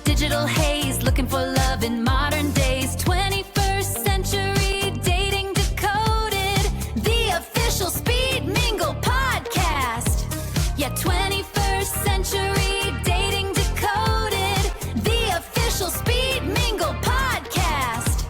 digital haze, looking for love in modern days. 21st Century Dating Decoded, the official Speed Mingle podcast. Yeah, 21st Century Dating Decoded, the official Speed Mingle podcast.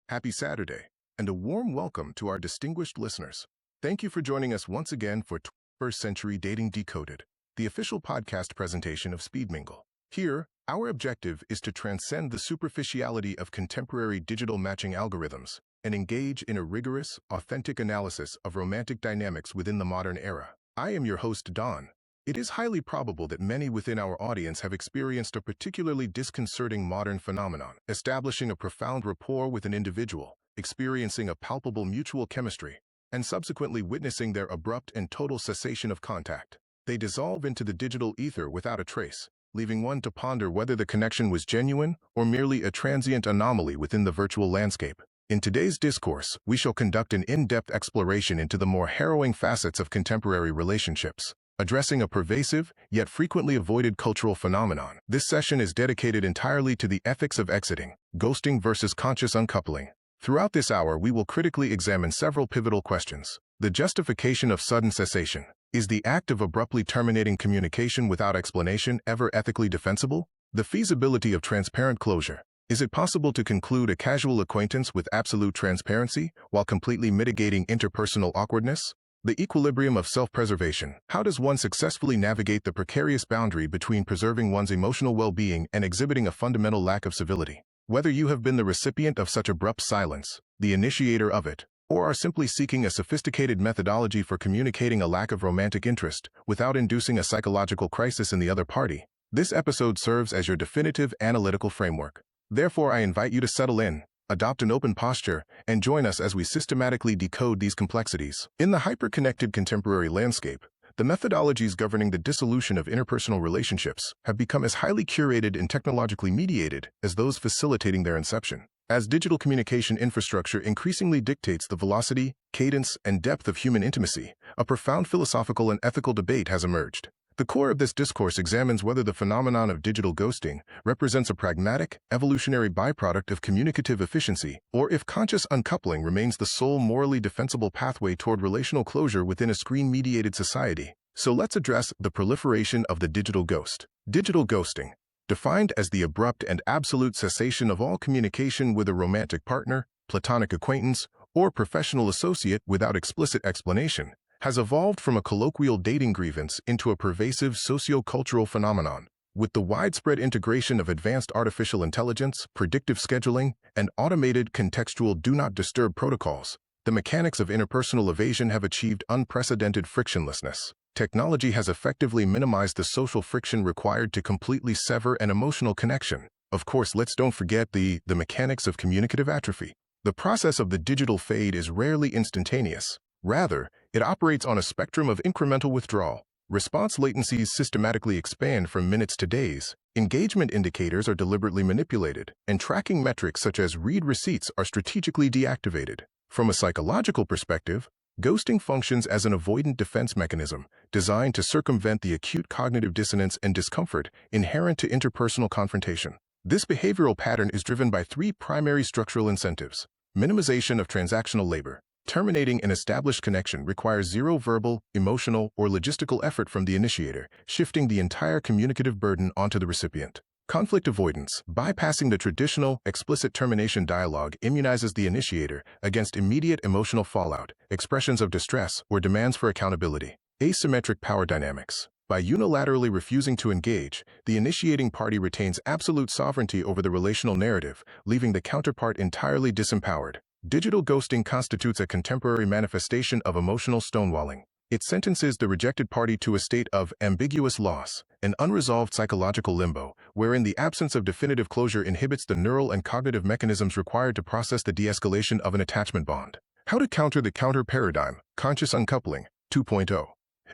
Happy Saturday, and a warm welcome to our distinguished listeners. Thank you for joining us once again for 21st Century Dating Decoded, the official podcast presentation of Speed Mingle. Here, our objective is to transcend the superficiality of contemporary digital matching algorithms and engage in a rigorous, authentic analysis of romantic dynamics within the modern era. I am your host, Don. It is highly probable that many within our audience have experienced a particularly disconcerting modern phenomenon, establishing a profound rapport with an individual, experiencing a palpable mutual chemistry, and subsequently witnessing their abrupt and total cessation of contact. They dissolve into the digital ether without a trace, leaving one to ponder whether the connection was genuine or merely a transient anomaly within the virtual landscape. In today's discourse, we shall conduct an in-depth exploration into the more harrowing facets of contemporary relationships, addressing a pervasive, yet frequently avoided cultural phenomenon. This session is dedicated entirely to the ethics of exiting, ghosting versus conscious uncoupling. Throughout this hour, we will critically examine several pivotal questions. The justification of sudden cessation. Is the act of abruptly terminating communication without explanation ever ethically defensible? The feasibility of transparent closure. Is it possible to conclude a casual acquaintance with absolute transparency while completely mitigating interpersonal awkwardness? The equilibrium of self-preservation. How does one successfully navigate the precarious boundary between preserving one's emotional well-being and exhibiting a fundamental lack of civility? Whether you have been the recipient of such abrupt silence, the initiator of it, or are simply seeking a sophisticated methodology for communicating a lack of romantic interest without inducing a psychological crisis in the other party, this episode serves as your definitive analytical framework. Therefore, I invite you to settle in, adopt an open posture, and join us as we systematically decode these complexities. In the hyper-connected contemporary landscape, the methodologies governing the dissolution of interpersonal relationships have become as highly curated and technologically mediated as those facilitating their inception. As digital communication infrastructure increasingly dictates the velocity, cadence, and depth of human intimacy, a profound philosophical and ethical debate has emerged. The core of this discourse examines whether the phenomenon of digital ghosting represents a pragmatic, evolutionary byproduct of communicative efficiency, or if conscious uncoupling remains the sole morally defensible pathway toward relational closure within a screen-mediated society. So let's address the proliferation of the digital ghost. Digital ghosting, defined as the abrupt and absolute cessation of all communication with a romantic partner, platonic acquaintance, or professional associate without explicit explanation, has evolved from a colloquial dating grievance into a pervasive socio-cultural phenomenon. With the widespread integration of advanced artificial intelligence, predictive scheduling, and automated contextual do-not-disturb protocols, the mechanics of interpersonal evasion have achieved unprecedented frictionlessness. Technology has effectively minimized the social friction required to completely sever an emotional connection. Of course, let's don't forget the mechanics of communicative atrophy. The process of the digital fade is rarely instantaneous. Rather, it operates on a spectrum of incremental withdrawal. Response latencies systematically expand from minutes to days, engagement indicators are deliberately manipulated, and tracking metrics such as read receipts are strategically deactivated. From a psychological perspective, ghosting functions as an avoidant defense mechanism designed to circumvent the acute cognitive dissonance and discomfort inherent to interpersonal confrontation. This behavioral pattern is driven by three primary structural incentives: minimization of transactional labor. Terminating an established connection requires zero verbal, emotional, or logistical effort from the initiator, shifting the entire communicative burden onto the recipient. Conflict avoidance. Bypassing the traditional, explicit termination dialogue immunizes the initiator against immediate emotional fallout, expressions of distress, or demands for accountability. Asymmetric power dynamics. By unilaterally refusing to engage, the initiating party retains absolute sovereignty over the relational narrative, leaving the counterpart entirely disempowered. Digital ghosting constitutes a contemporary manifestation of emotional stonewalling. It sentences the rejected party to a state of ambiguous loss, an unresolved psychological limbo, wherein the absence of definitive closure inhibits the neural and cognitive mechanisms required to process the de-escalation of an attachment bond. How to counter the counter-paradigm, conscious uncoupling 2.0.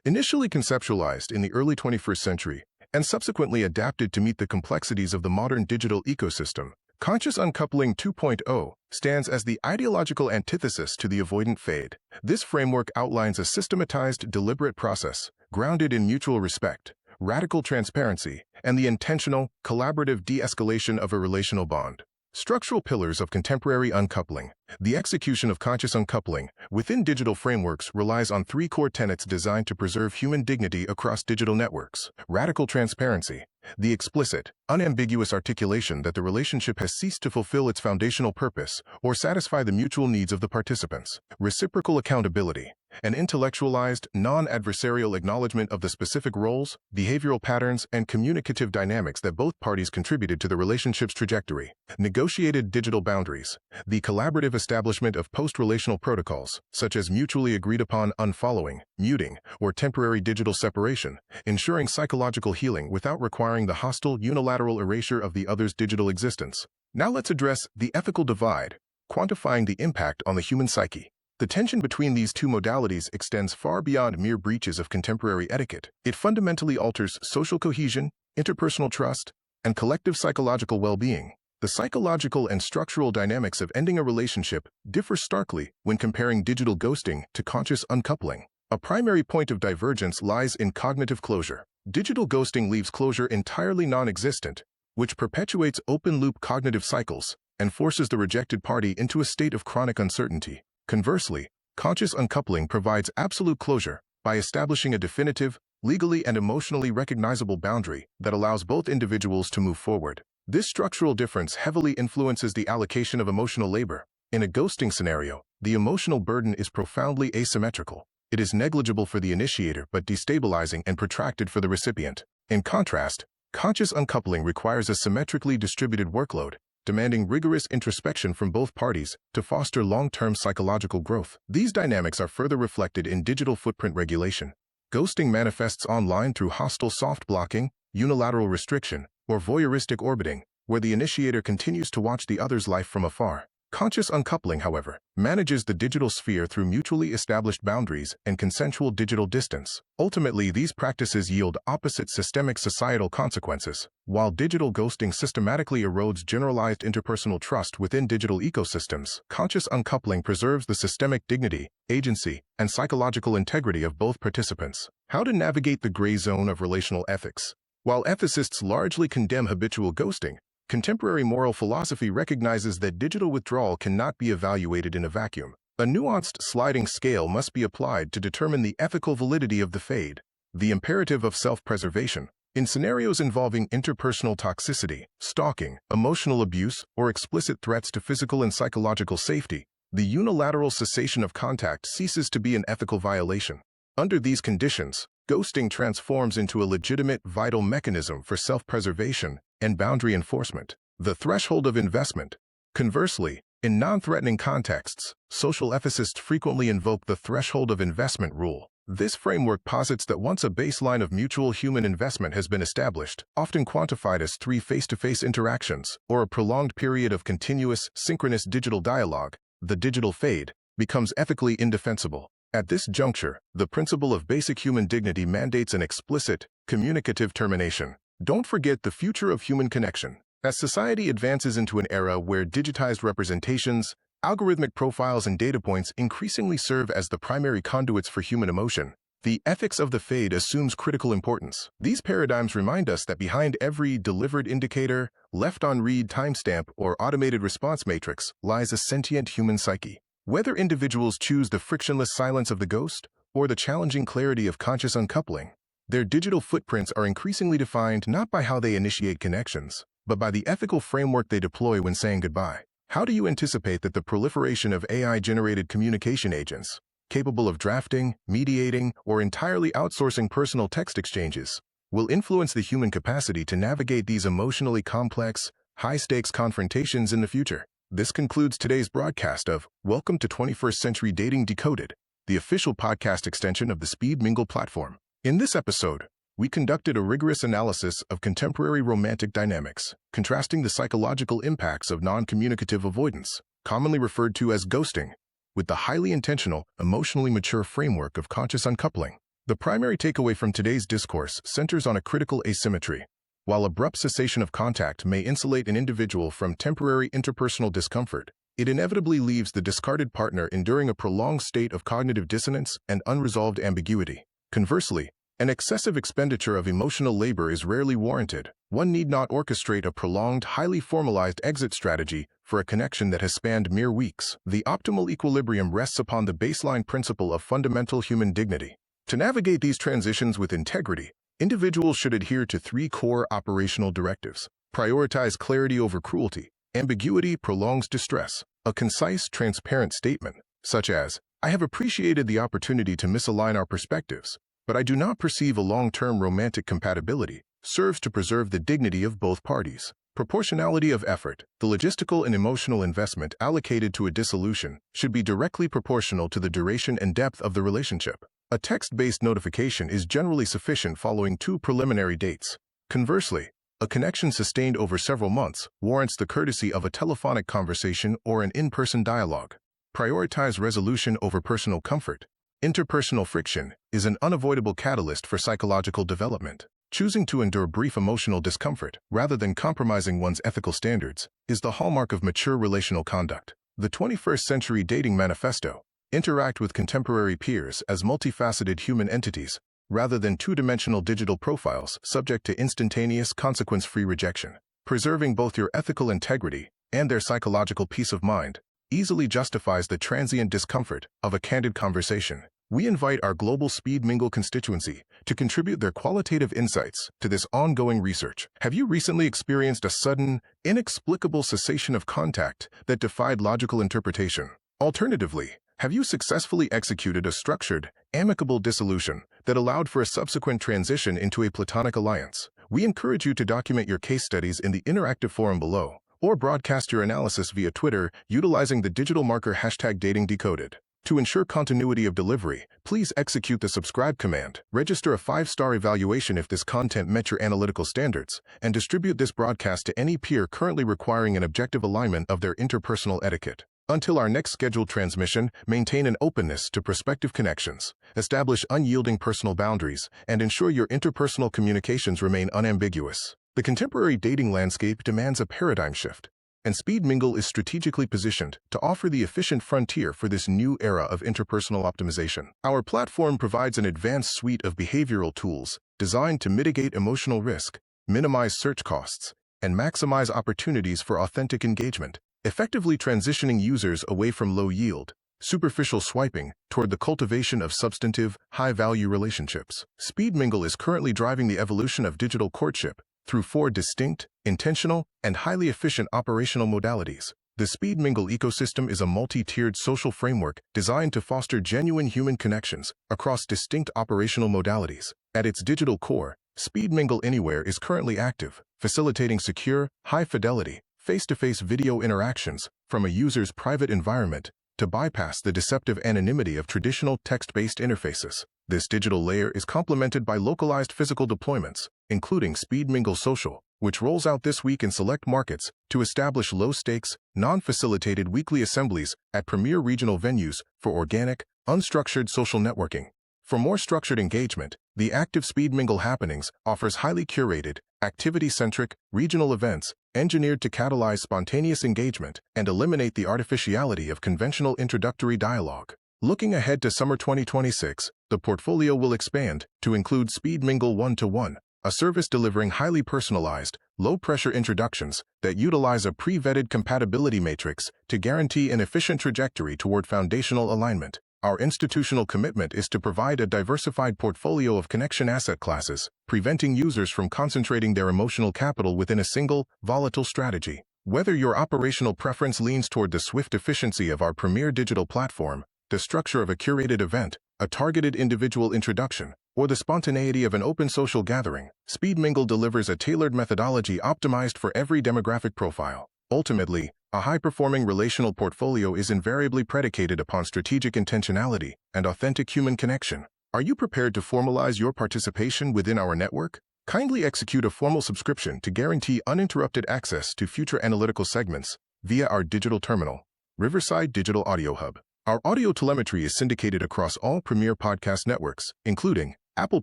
Initially conceptualized in the early 21st century and subsequently adapted to meet the complexities of the modern digital ecosystem, Conscious Uncoupling 2.0 stands as the ideological antithesis to the avoidant fade. This framework outlines a systematized, deliberate process, grounded in mutual respect, radical transparency, and the intentional, collaborative de-escalation of a relational bond. Structural pillars of contemporary uncoupling. The execution of conscious uncoupling within digital frameworks relies on three core tenets designed to preserve human dignity across digital networks. Radical transparency. The explicit, unambiguous articulation that the relationship has ceased to fulfill its foundational purpose or satisfy the mutual needs of the participants. Reciprocal accountability. An intellectualized, non-adversarial acknowledgement of the specific roles, behavioral patterns, and communicative dynamics that both parties contributed to the relationship's trajectory. Negotiated digital boundaries. The collaborative establishment of post-relational protocols, such as mutually agreed-upon unfollowing, muting, or temporary digital separation, ensuring psychological healing without requiring the hostile, unilateral erasure of the other's digital existence. Now let's address the ethical divide, quantifying the impact on the human psyche. The tension between these two modalities extends far beyond mere breaches of contemporary etiquette. It fundamentally alters social cohesion, interpersonal trust, and collective psychological well-being. The psychological and structural dynamics of ending a relationship differ starkly when comparing digital ghosting to conscious uncoupling. A primary point of divergence lies in cognitive closure. Digital ghosting leaves closure entirely non-existent, which perpetuates open-loop cognitive cycles and forces the rejected party into a state of chronic uncertainty. Conversely, conscious uncoupling provides absolute closure by establishing a definitive, legally and emotionally recognizable boundary that allows both individuals to move forward. This structural difference heavily influences the allocation of emotional labor. In a ghosting scenario, the emotional burden is profoundly asymmetrical. It is negligible for the initiator but destabilizing and protracted for the recipient. In contrast, conscious uncoupling requires a symmetrically distributed workload, demanding rigorous introspection from both parties to foster long-term psychological growth. These dynamics are further reflected in digital footprint regulation. Ghosting manifests online through hostile soft blocking, unilateral restriction, or voyeuristic orbiting, where the initiator continues to watch the other's life from afar. Conscious uncoupling, however, manages the digital sphere through mutually established boundaries and consensual digital distance. Ultimately, these practices yield opposite systemic societal consequences. While digital ghosting systematically erodes generalized interpersonal trust within digital ecosystems, conscious uncoupling preserves the systemic dignity, agency, and psychological integrity of both participants. How to navigate the gray zone of relational ethics. While ethicists largely condemn habitual ghosting, contemporary moral philosophy recognizes that digital withdrawal cannot be evaluated in a vacuum. A nuanced sliding scale must be applied to determine the ethical validity of the fade. The imperative of self-preservation. In scenarios involving interpersonal toxicity, stalking, emotional abuse, or explicit threats to physical and psychological safety, the unilateral cessation of contact ceases to be an ethical violation. Under these conditions, ghosting transforms into a legitimate, vital mechanism for self-preservation and boundary enforcement. The threshold of investment. Conversely, in non-threatening contexts, social ethicists frequently invoke the threshold of investment rule. This framework posits that once a baseline of mutual human investment has been established, often quantified as 3 face-to-face interactions or a prolonged period of continuous, synchronous digital dialogue, the digital fade becomes ethically indefensible. At this juncture, the principle of basic human dignity mandates an explicit, communicative termination. Don't forget the future of human connection. As society advances into an era where digitized representations, algorithmic profiles, and data points increasingly serve as the primary conduits for human emotion, the ethics of the fade assumes critical importance. These paradigms remind us that behind every delivered indicator, left-on-read timestamp, or automated response matrix lies a sentient human psyche. Whether individuals choose the frictionless silence of the ghost or the challenging clarity of conscious uncoupling, their digital footprints are increasingly defined not by how they initiate connections, but by the ethical framework they deploy when saying goodbye. How do you anticipate that the proliferation of AI-generated communication agents, capable of drafting, mediating, or entirely outsourcing personal text exchanges, will influence the human capacity to navigate these emotionally complex, high-stakes confrontations in the future? This concludes today's broadcast of Welcome to 21st Century Dating Decoded, the official podcast extension of the Speed Mingle platform. In this episode, we conducted a rigorous analysis of contemporary romantic dynamics, contrasting the psychological impacts of non-communicative avoidance, commonly referred to as ghosting, with the highly intentional, emotionally mature framework of conscious uncoupling. The primary takeaway from today's discourse centers on a critical asymmetry. While abrupt cessation of contact may insulate an individual from temporary interpersonal discomfort, it inevitably leaves the discarded partner enduring a prolonged state of cognitive dissonance and unresolved ambiguity. Conversely, An excessive expenditure of emotional labor is rarely warranted. One need not orchestrate a prolonged, highly formalized exit strategy for a connection that has spanned mere weeks. The optimal equilibrium rests upon the baseline principle of fundamental human dignity. To navigate these transitions with integrity, individuals should adhere to 3 core operational directives. Prioritize clarity over cruelty. Ambiguity prolongs distress. A concise, transparent statement, such as, "I have appreciated the opportunity to misalign our perspectives, but I do not perceive a long-term romantic compatibility," serves to preserve the dignity of both parties. Proportionality of effort. The logistical and emotional investment allocated to a dissolution should be directly proportional to the duration and depth of the relationship. A text-based notification is generally sufficient following 2 preliminary dates. Conversely, a connection sustained over several months warrants the courtesy of a telephonic conversation or an in-person dialogue. Prioritize resolution over personal comfort. Interpersonal friction is an unavoidable catalyst for psychological development. Choosing to endure brief emotional discomfort rather than compromising one's ethical standards is the hallmark of mature relational conduct. The 21st Century Dating Manifesto: interact with contemporary peers as multifaceted human entities rather than 2-dimensional digital profiles subject to instantaneous, consequence-free rejection. Preserving both your ethical integrity and their psychological peace of mind easily justifies the transient discomfort of a candid conversation. We invite our global Speed Mingle constituency to contribute their qualitative insights to this ongoing research. Have you recently experienced a sudden, inexplicable cessation of contact that defied logical interpretation? Alternatively, have you successfully executed a structured, amicable dissolution that allowed for a subsequent transition into a platonic alliance? We encourage you to document your case studies in the interactive forum below, or broadcast your analysis via Twitter utilizing the digital marker #DatingDecoded. To ensure continuity of delivery, please execute the subscribe command, register a 5-star evaluation if this content met your analytical standards, and distribute this broadcast to any peer currently requiring an objective alignment of their interpersonal etiquette. Until our next scheduled transmission, maintain an openness to prospective connections, establish unyielding personal boundaries, and ensure your interpersonal communications remain unambiguous. The contemporary dating landscape demands a paradigm shift, and Speed Mingle is strategically positioned to offer the efficient frontier for this new era of interpersonal optimization. Our platform provides an advanced suite of behavioral tools designed to mitigate emotional risk, minimize search costs, and maximize opportunities for authentic engagement, effectively transitioning users away from low-yield, superficial swiping toward the cultivation of substantive, high-value relationships. Speed Mingle is currently driving the evolution of digital courtship through 4 distinct, intentional, and highly efficient operational modalities. The Speed Mingle ecosystem is a multi-tiered social framework designed to foster genuine human connections across distinct operational modalities. At its digital core, Speed Mingle Anywhere is currently active, facilitating secure, high-fidelity, face-to-face video interactions from a user's private environment to bypass the deceptive anonymity of traditional text-based interfaces. This digital layer is complemented by localized physical deployments, including Speed Mingle Social, which rolls out this week in select markets to establish low-stakes, non-facilitated weekly assemblies at premier regional venues for organic, unstructured social networking. For more structured engagement, the active Speed Mingle Happenings offers highly curated, activity-centric, regional events engineered to catalyze spontaneous engagement and eliminate the artificiality of conventional introductory dialogue. Looking ahead to summer 2026, the portfolio will expand to include Speed Mingle 1-to-1, a service delivering highly personalized, low-pressure introductions that utilize a pre-vetted compatibility matrix to guarantee an efficient trajectory toward foundational alignment. Our institutional commitment is to provide a diversified portfolio of connection asset classes, preventing users from concentrating their emotional capital within a single, volatile strategy. Whether your operational preference leans toward the swift efficiency of our premier digital platform, the structure of a curated event, a targeted individual introduction, or the spontaneity of an open social gathering, Speed Mingle delivers a tailored methodology optimized for every demographic profile. Ultimately, a high-performing relational portfolio is invariably predicated upon strategic intentionality and authentic human connection. Are you prepared to formalize your participation within our network? Kindly execute a formal subscription to guarantee uninterrupted access to future analytical segments via our digital terminal, Riverside Digital Audio Hub. Our audio telemetry is syndicated across all premier podcast networks, including Apple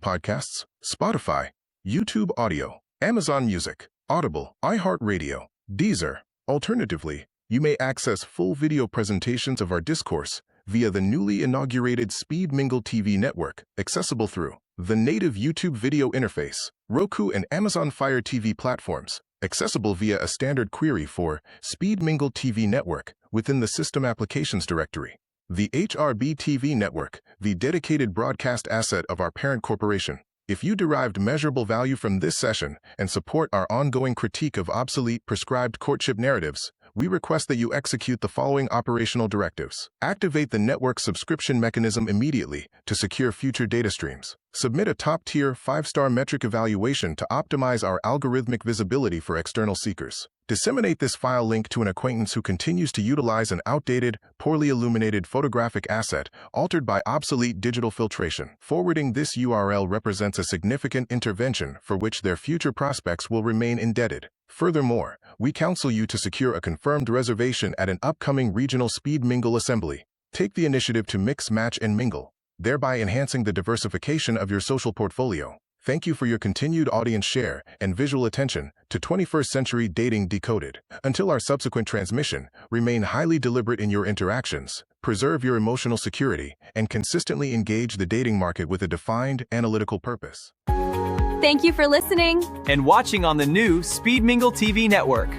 Podcasts, Spotify, YouTube Audio, Amazon Music, Audible, iHeartRadio, Deezer. Alternatively, you may access full video presentations of our discourse via the newly inaugurated Speed Mingle TV Network, accessible through the native YouTube video interface, Roku and Amazon Fire TV platforms, accessible via a standard query for Speed Mingle TV Network within the System Applications directory. The HRB TV Network, the dedicated broadcast asset of our parent corporation. If you derived measurable value from this session and support our ongoing critique of obsolete prescribed courtship narratives, we request that you execute the following operational directives. Activate the network subscription mechanism immediately to secure future data streams. Submit a top-tier 5-star metric evaluation to optimize our algorithmic visibility for external seekers. Disseminate this file link to an acquaintance who continues to utilize an outdated, poorly illuminated photographic asset altered by obsolete digital filtration. Forwarding this URL represents a significant intervention for which their future prospects will remain indebted. Furthermore, we counsel you to secure a confirmed reservation at an upcoming regional Speed Mingle assembly. Take the initiative to mix, match, and mingle, thereby enhancing the diversification of your social portfolio. Thank you for your continued audience share and visual attention to 21st Century Dating Decoded. Until our subsequent transmission, remain highly deliberate in your interactions, preserve your emotional security, and consistently engage the dating market with a defined, analytical purpose. Thank you for listening and watching on the new Speed Mingle TV Network.